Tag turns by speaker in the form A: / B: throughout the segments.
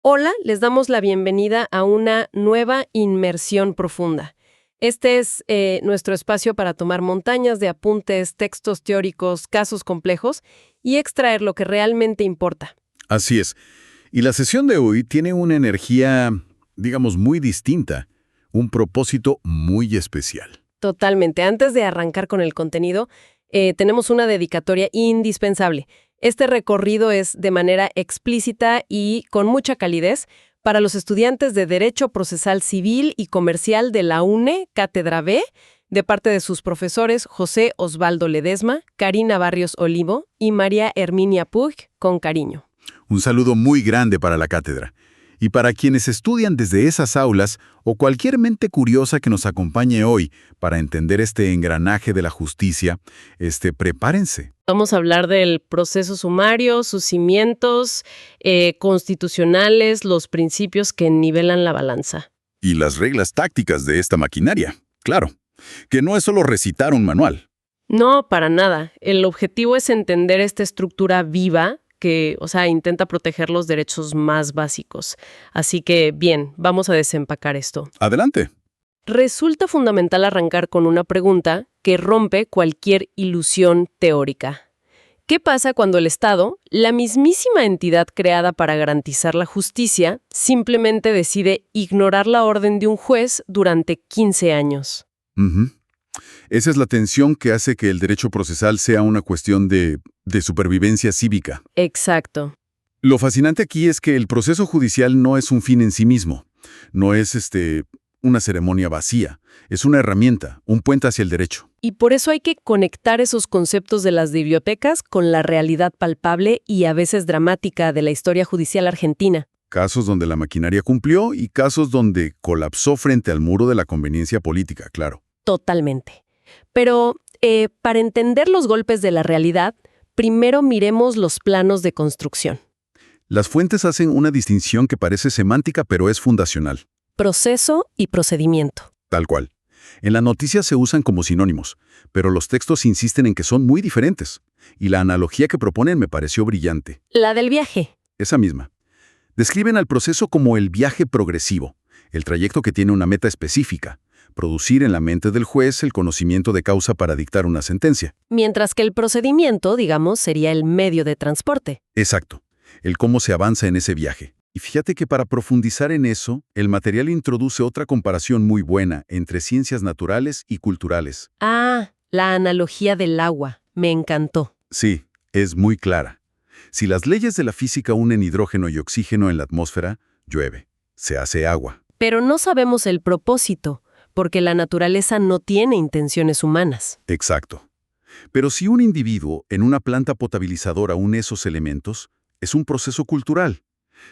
A: Hola, les damos la bienvenida a una nueva inmersión profunda. Este es nuestro espacio para tomar montañas de apuntes, textos teóricos, casos complejos y extraer lo que realmente importa.
B: Así es. Y la sesión de hoy tiene una energía, digamos, muy distinta, un propósito muy especial.
A: Totalmente. Antes de arrancar con el contenido, tenemos una dedicatoria indispensable. Este recorrido es de manera explícita y con mucha calidez para los estudiantes de Derecho Procesal Civil y Comercial de la UNE, Cátedra B, de parte de sus profesores José Osvaldo Ledesma, Karina Barrios Olivo y María Herminia Puig, con cariño.
B: Un saludo muy grande para la cátedra. Y para quienes estudian desde esas aulas o cualquier mente curiosa que nos acompañe hoy para entender este engranaje de la justicia, prepárense.
A: Vamos a hablar del proceso sumario, sus cimientos constitucionales, los principios que nivelan la balanza.
B: Y las reglas tácticas de esta maquinaria, claro, que no es solo recitar un manual.
A: No, para nada. El objetivo es entender esta estructura viva que, intenta proteger los derechos más básicos. Así que, bien, vamos a desempacar esto.
B: Adelante.
A: Resulta fundamental arrancar con una pregunta que rompe cualquier ilusión teórica. ¿Qué pasa cuando el Estado, la mismísima entidad creada para garantizar la justicia, simplemente decide ignorar la orden de un juez durante 15 años?
B: Ujú. Esa es la tensión que hace que el derecho procesal sea una cuestión de supervivencia cívica.
A: Exacto.
B: Lo fascinante aquí es que el proceso judicial no es un fin en sí mismo. No es una ceremonia vacía. Es una herramienta, un puente hacia el derecho.
A: Y por eso hay que conectar esos conceptos de las bibliotecas con la realidad palpable y a veces dramática de la historia judicial argentina.
B: Casos donde la maquinaria cumplió y casos donde colapsó frente al muro de la conveniencia política, claro.
A: Totalmente. Pero para entender los golpes de la realidad, primero miremos los planos de construcción.
B: Las fuentes hacen una distinción que parece semántica, pero es fundacional.
A: Proceso y procedimiento.
B: Tal cual. En la noticia se usan como sinónimos, pero los textos insisten en que son muy diferentes. Y la analogía que proponen me pareció brillante.
A: La del viaje.
B: Esa misma. Describen al proceso como el viaje progresivo, el trayecto que tiene una meta específica, producir en la mente del juez el conocimiento de causa para dictar una sentencia.
A: Mientras que el procedimiento, digamos, sería el medio de transporte.
B: Exacto, el cómo se avanza en ese viaje. Y fíjate que para profundizar en eso, el material introduce otra comparación muy buena entre ciencias naturales y culturales.
A: Ah, la analogía del agua. Me encantó.
B: Sí, es muy clara. Si las leyes de la física unen hidrógeno y oxígeno en la atmósfera, llueve, se hace agua.
A: Pero no sabemos el propósito, porque la naturaleza no tiene intenciones humanas.
B: Exacto. Pero si un individuo en una planta potabilizadora une esos elementos, es un proceso cultural.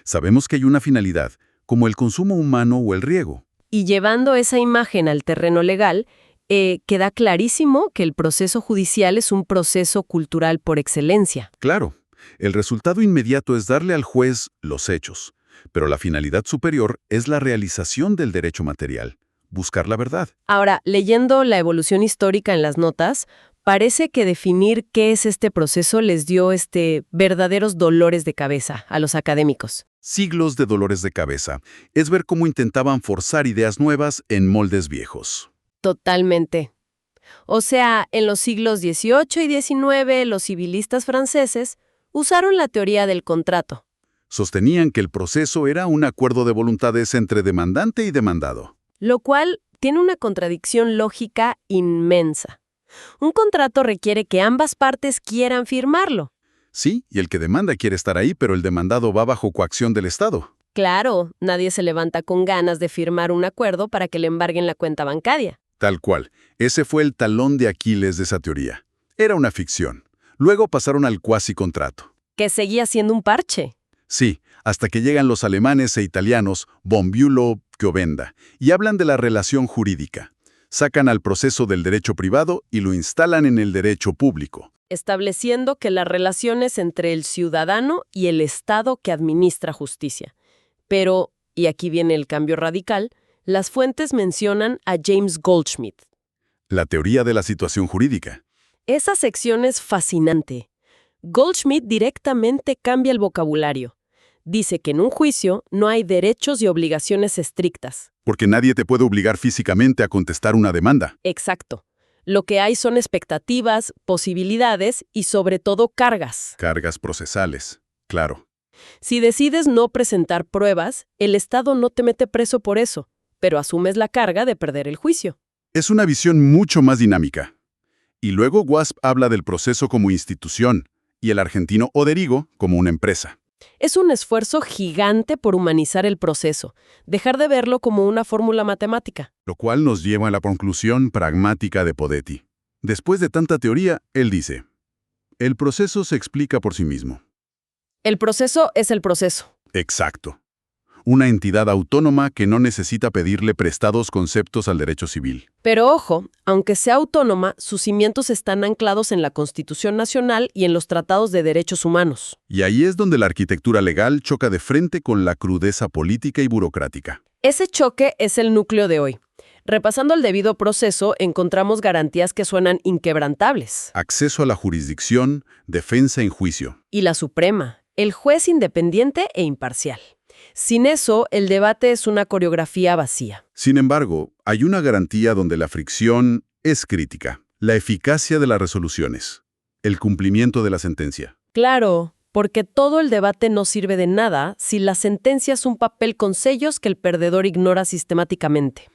B: Sabemos que hay una finalidad, como el consumo humano o el riego.
A: Y llevando esa imagen al terreno legal, queda clarísimo que el proceso judicial es un proceso cultural por excelencia.
B: Claro, el resultado inmediato es darle al juez los hechos, pero la finalidad superior es la realización del derecho material, buscar la verdad.
A: Ahora, leyendo la evolución histórica en las notas, parece que definir qué es este proceso les dio verdaderos dolores de cabeza a los académicos.
B: Siglos de dolores de cabeza. Es ver cómo intentaban forzar ideas nuevas en moldes viejos.
A: Totalmente. O sea, en los siglos XVIII y XIX, los civilistas franceses usaron la teoría del contrato.
B: Sostenían que el proceso era un acuerdo de voluntades entre demandante y demandado.
A: Lo cual tiene una contradicción lógica inmensa. Un contrato requiere que ambas partes quieran firmarlo.
B: Sí, y el que demanda quiere estar ahí, pero el demandado va bajo coacción del Estado.
A: Claro, nadie se levanta con ganas de firmar un acuerdo para que le embarguen la cuenta bancaria.
B: Tal cual. Ese fue el talón de Aquiles de esa teoría. Era una ficción. Luego pasaron al cuasi-contrato.
A: Que seguía siendo un parche.
B: Sí, hasta que llegan los alemanes e italianos, Bonviulo, Giovenda, y hablan de la relación jurídica. Sacan al proceso del derecho privado y lo instalan en el derecho público.
A: Estableciendo que la relación es entre el ciudadano y el Estado que administra justicia. Pero, y aquí viene el cambio radical, las fuentes mencionan a James Goldschmidt.
B: La teoría de la situación jurídica.
A: Esa sección es fascinante. Goldschmidt directamente cambia el vocabulario. Dice que en un juicio no hay derechos y obligaciones estrictas.
B: Porque nadie te puede obligar físicamente a contestar una demanda.
A: Exacto. Lo que hay son expectativas, posibilidades y sobre todo cargas.
B: Cargas procesales, claro.
A: Si decides no presentar pruebas, el Estado no te mete preso por eso, pero asumes la carga de perder el juicio.
B: Es una visión mucho más dinámica. Y luego Wasp habla del proceso como institución y el argentino Oderigo como una empresa.
A: Es un esfuerzo gigante por humanizar el proceso, dejar de verlo como una fórmula matemática.
B: Lo cual nos lleva a la conclusión pragmática de Podetti. Después de tanta teoría, él dice, el proceso se explica por sí mismo.
A: El proceso es el proceso.
B: Exacto. Una entidad autónoma que no necesita pedirle prestados conceptos al derecho civil.
A: Pero ojo, aunque sea autónoma, sus cimientos están anclados en la Constitución Nacional y en los tratados de derechos humanos.
B: Y ahí es donde la arquitectura legal choca de frente con la crudeza política y burocrática.
A: Ese choque es el núcleo de hoy. Repasando el debido proceso, encontramos garantías que suenan inquebrantables.
B: Acceso a la jurisdicción, defensa en juicio.
A: Y la Suprema, el juez independiente e imparcial. Sin eso, el debate es una coreografía vacía.
B: Sin embargo, hay una garantía donde la fricción es crítica. La eficacia de las resoluciones. El cumplimiento de la sentencia.
A: Claro, porque todo el debate no sirve de nada si la sentencia es un papel con sellos que el perdedor ignora sistemáticamente.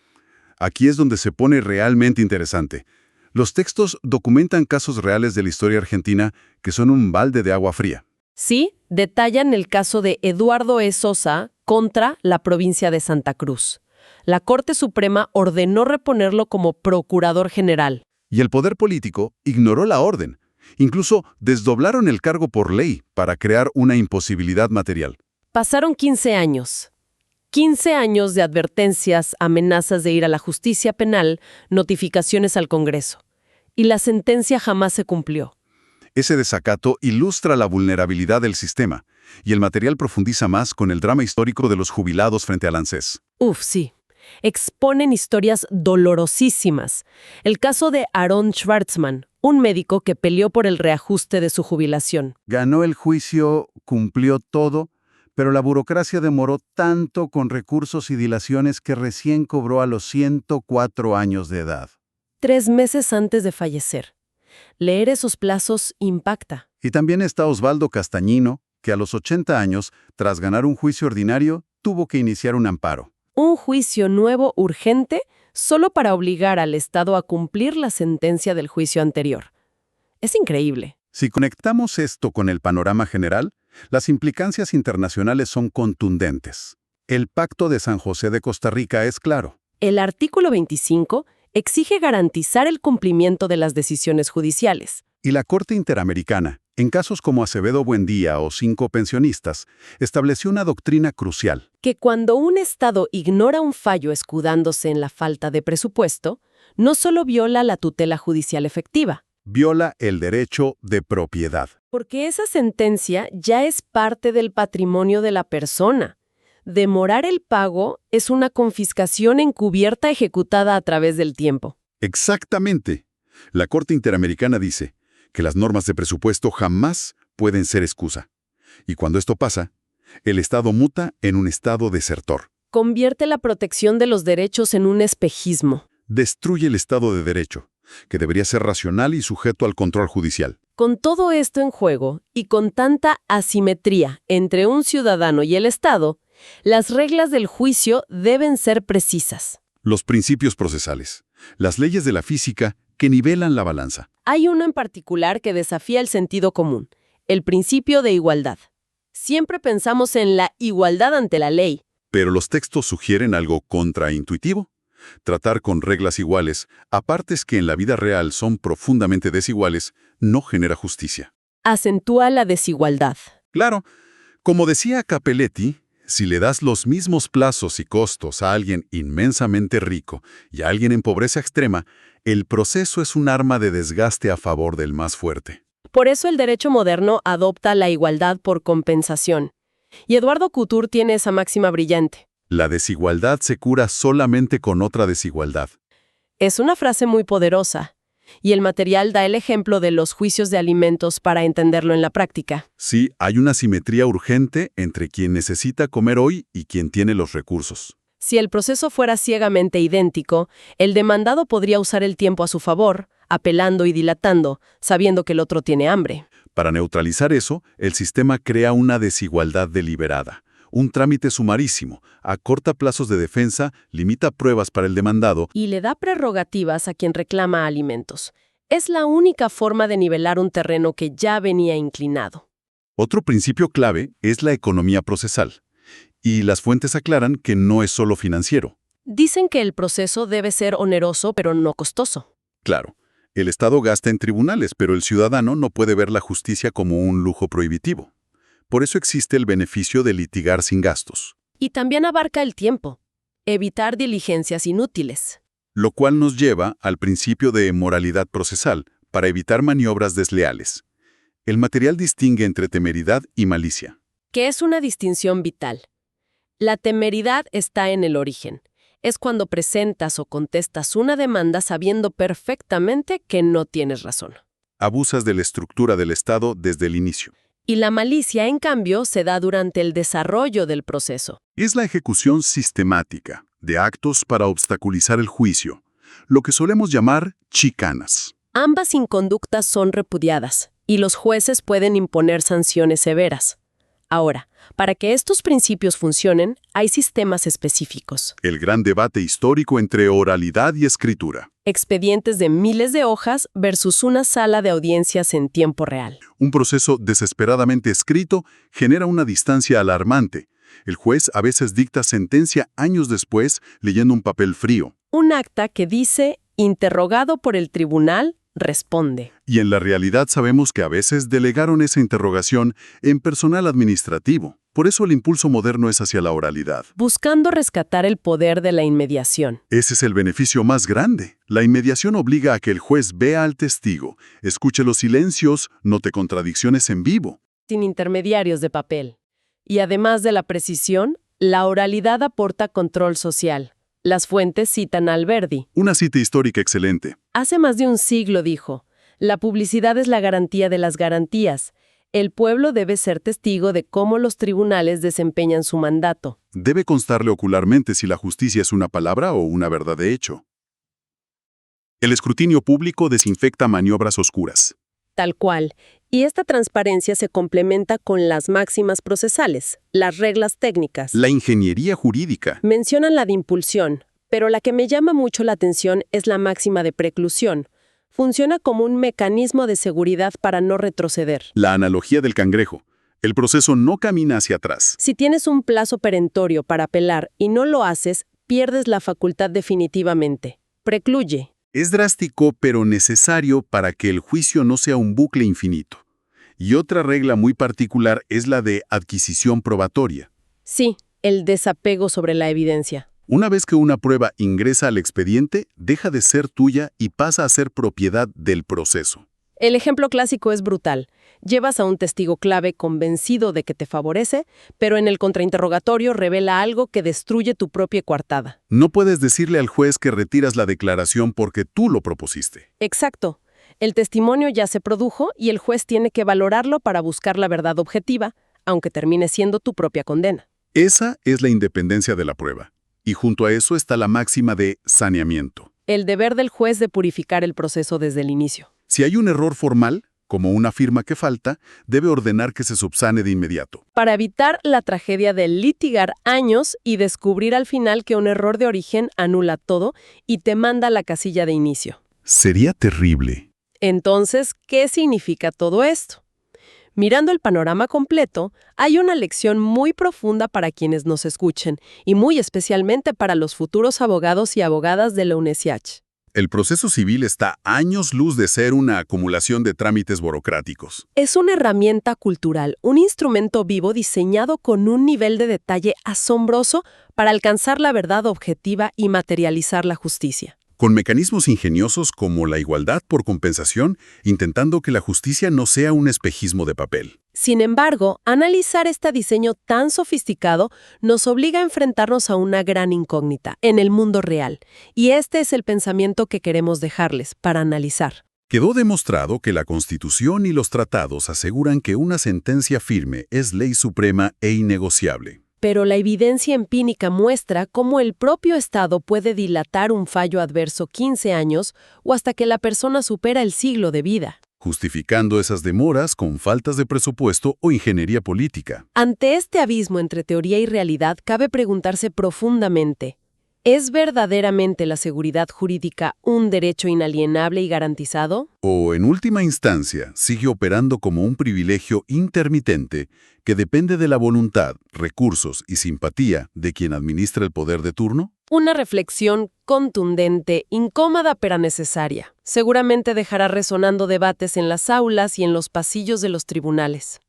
B: Aquí es donde se pone realmente interesante. Los textos documentan casos reales de la historia argentina que son un balde de agua fría.
A: Sí, detallan el caso de Eduardo E. Sosa contra la provincia de Santa Cruz. La Corte Suprema ordenó reponerlo como procurador general.
B: Y el poder político ignoró la orden. Incluso desdoblaron el cargo por ley para crear una imposibilidad material.
A: Pasaron 15 años. 15 años de advertencias, amenazas de ir a la justicia penal, notificaciones al Congreso. Y la sentencia jamás se cumplió.
B: Ese desacato ilustra la vulnerabilidad del sistema, y el material profundiza más con el drama histórico de los jubilados frente al ANSES.
A: Sí. Exponen historias dolorosísimas. El caso de Aaron Schwartzman, un médico que peleó por el reajuste de su jubilación.
B: Ganó el juicio, cumplió todo, pero la burocracia demoró tanto con recursos y dilaciones que recién cobró a los 104 años de edad.
A: 3 meses antes de fallecer. Leer esos plazos impacta.
B: Y también está Osvaldo Castañino, que a los 80 años, tras ganar un juicio ordinario, tuvo que iniciar un amparo.
A: Un juicio nuevo urgente solo para obligar al Estado a cumplir la sentencia del juicio anterior. Es increíble.
B: Si conectamos esto con el panorama general, las implicancias internacionales son contundentes. El Pacto de San José de Costa Rica es claro.
A: El artículo 25 exige garantizar el cumplimiento de las decisiones judiciales.
B: Y la Corte Interamericana, en casos como Acevedo Buendía o 5 pensionistas, estableció una doctrina crucial.
A: Que cuando un Estado ignora un fallo escudándose en la falta de presupuesto, no solo viola la tutela judicial efectiva.
B: Viola el derecho de propiedad.
A: Porque esa sentencia ya es parte del patrimonio de la persona. Demorar el pago es una confiscación encubierta ejecutada a través del tiempo.
B: Exactamente. La Corte Interamericana dice que las normas de presupuesto jamás pueden ser excusa. Y cuando esto pasa, el Estado muta en un Estado desertor.
A: Convierte la protección de los derechos en un espejismo.
B: Destruye el Estado de Derecho, que debería ser racional y sujeto al control judicial.
A: Con todo esto en juego y con tanta asimetría entre un ciudadano y el Estado, las reglas del juicio deben ser precisas.
B: Los principios procesales, las leyes de la física que nivelan la balanza.
A: Hay uno en particular que desafía el sentido común, el principio de igualdad. Siempre pensamos en la igualdad ante la ley.
B: Pero los textos sugieren algo contraintuitivo. Tratar con reglas iguales a partes que en la vida real son profundamente desiguales no genera justicia.
A: Acentúa la desigualdad.
B: Claro, como decía Capelletti, si le das los mismos plazos y costos a alguien inmensamente rico y a alguien en pobreza extrema, el proceso es un arma de desgaste a favor del más fuerte.
A: Por eso el derecho moderno adopta la igualdad por compensación. Y Eduardo Couture tiene esa máxima brillante.
B: La desigualdad se cura solamente con otra desigualdad.
A: Es una frase muy poderosa. Y el material da el ejemplo de los juicios de alimentos para entenderlo en la práctica.
B: Sí, hay una simetría urgente entre quien necesita comer hoy y quien tiene los recursos.
A: Si el proceso fuera ciegamente idéntico, el demandado podría usar el tiempo a su favor, apelando y dilatando, sabiendo que el otro tiene hambre.
B: Para neutralizar eso, el sistema crea una desigualdad deliberada. Un trámite sumarísimo, acorta plazos de defensa, limita pruebas para el demandado.
A: Y le da prerrogativas a quien reclama alimentos. Es la única forma de nivelar un terreno que ya venía inclinado.
B: Otro principio clave es la economía procesal. Y las fuentes aclaran que no es solo financiero.
A: Dicen que el proceso debe ser oneroso, pero no costoso.
B: Claro, el Estado gasta en tribunales, pero el ciudadano no puede ver la justicia como un lujo prohibitivo. Por eso existe el beneficio de litigar sin gastos.
A: Y también abarca el tiempo. Evitar diligencias inútiles.
B: Lo cual nos lleva al principio de moralidad procesal, para evitar maniobras desleales. El material distingue entre temeridad y malicia.
A: Que es una distinción vital. La temeridad está en el origen. Es cuando presentas o contestas una demanda sabiendo perfectamente que no tienes razón.
B: Abusas de la estructura del Estado desde el inicio.
A: Y la malicia, en cambio, se da durante el desarrollo del proceso.
B: Es la ejecución sistemática de actos para obstaculizar el juicio, lo que solemos llamar chicanas.
A: Ambas inconductas son repudiadas, y los jueces pueden imponer sanciones severas. Ahora, para que estos principios funcionen, hay sistemas específicos.
B: El gran debate histórico entre oralidad y escritura.
A: Expedientes de miles de hojas versus una sala de audiencias en tiempo real.
B: Un proceso desesperadamente escrito genera una distancia alarmante. El juez a veces dicta sentencia años después leyendo un papel frío.
A: Un acta que dice, interrogado por el tribunal, responde.
B: Y en la realidad sabemos que a veces delegaron esa interrogación en personal administrativo. Por eso el impulso moderno es hacia la oralidad.
A: Buscando rescatar el poder de la inmediación.
B: Ese es el beneficio más grande. La inmediación obliga a que el juez vea al testigo, escuche los silencios, note contradicciones en vivo.
A: Sin intermediarios de papel. Y además de la precisión, la oralidad aporta control social. Las fuentes citan a Alberdi.
B: Una cita histórica excelente.
A: Hace más de un siglo dijo, la publicidad es la garantía de las garantías. El pueblo debe ser testigo de cómo los tribunales desempeñan su mandato.
B: Debe constarle ocularmente si la justicia es una palabra o una verdad de hecho. El escrutinio público desinfecta maniobras oscuras.
A: Tal cual. Y esta transparencia se complementa con las máximas procesales, las reglas técnicas.
B: La ingeniería jurídica.
A: Mencionan la de impulsión, pero la que me llama mucho la atención es la máxima de preclusión. Funciona como un mecanismo de seguridad para no retroceder.
B: La analogía del cangrejo. El proceso no camina hacia atrás.
A: Si tienes un plazo perentorio para apelar y no lo haces, pierdes la facultad definitivamente. Precluye.
B: Es drástico, pero necesario para que el juicio no sea un bucle infinito. Y otra regla muy particular es la de adquisición probatoria.
A: Sí, el desapego sobre la evidencia.
B: Una vez que una prueba ingresa al expediente, deja de ser tuya y pasa a ser propiedad del proceso.
A: El ejemplo clásico es brutal. Llevas a un testigo clave convencido de que te favorece, pero en el contrainterrogatorio revela algo que destruye tu propia coartada.
B: No puedes decirle al juez que retiras la declaración porque tú lo propusiste.
A: Exacto. El testimonio ya se produjo y el juez tiene que valorarlo para buscar la verdad objetiva, aunque termine siendo tu propia condena.
B: Esa es la independencia de la prueba. Y junto a eso está la máxima de saneamiento.
A: El deber del juez de purificar el proceso desde el inicio.
B: Si hay un error formal, como una firma que falta, debe ordenar que se subsane de inmediato.
A: Para evitar la tragedia de litigar años y descubrir al final que un error de origen anula todo y te manda a la casilla de inicio.
B: Sería terrible.
A: Entonces, ¿qué significa todo esto? Mirando el panorama completo, hay una lección muy profunda para quienes nos escuchen y muy especialmente para los futuros abogados y abogadas de la UNESIACH.
B: El proceso civil está a años luz de ser una acumulación de trámites burocráticos.
A: Es una herramienta cultural, un instrumento vivo diseñado con un nivel de detalle asombroso para alcanzar la verdad objetiva y materializar la justicia.
B: con mecanismos ingeniosos como la igualdad por compensación, intentando que la justicia no sea un espejismo de papel.
A: Sin embargo, analizar este diseño tan sofisticado nos obliga a enfrentarnos a una gran incógnita en el mundo real, y este es el pensamiento que queremos dejarles para analizar.
B: Quedó demostrado que la Constitución y los tratados aseguran que una sentencia firme es ley suprema e innegociable.
A: Pero la evidencia empírica muestra cómo el propio Estado puede dilatar un fallo adverso 15 años o hasta que la persona supera el siglo de vida,
B: Justificando esas demoras con faltas de presupuesto o ingeniería política.
A: Ante este abismo entre teoría y realidad, cabe preguntarse profundamente, ¿es verdaderamente la seguridad jurídica un derecho inalienable y garantizado?
B: O, en última instancia, sigue operando como un privilegio intermitente que depende de la voluntad, recursos y simpatía de quien administra el poder de turno?
A: Una reflexión contundente, incómoda pero necesaria. Seguramente dejará resonando debates en las aulas y en los pasillos de los tribunales.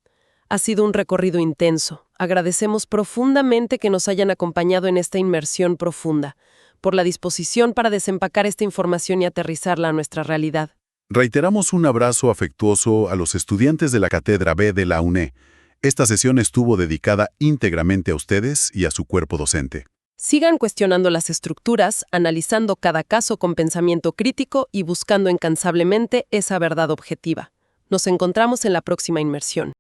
A: Ha sido un recorrido intenso. Agradecemos profundamente que nos hayan acompañado en esta inmersión profunda, por la disposición para desempacar esta información y aterrizarla a nuestra realidad.
B: Reiteramos un abrazo afectuoso a los estudiantes de la Cátedra B de la UNE. Esta sesión estuvo dedicada íntegramente a ustedes y a su cuerpo docente.
A: Sigan cuestionando las estructuras, analizando cada caso con pensamiento crítico y buscando incansablemente esa verdad objetiva. Nos encontramos en la próxima inmersión.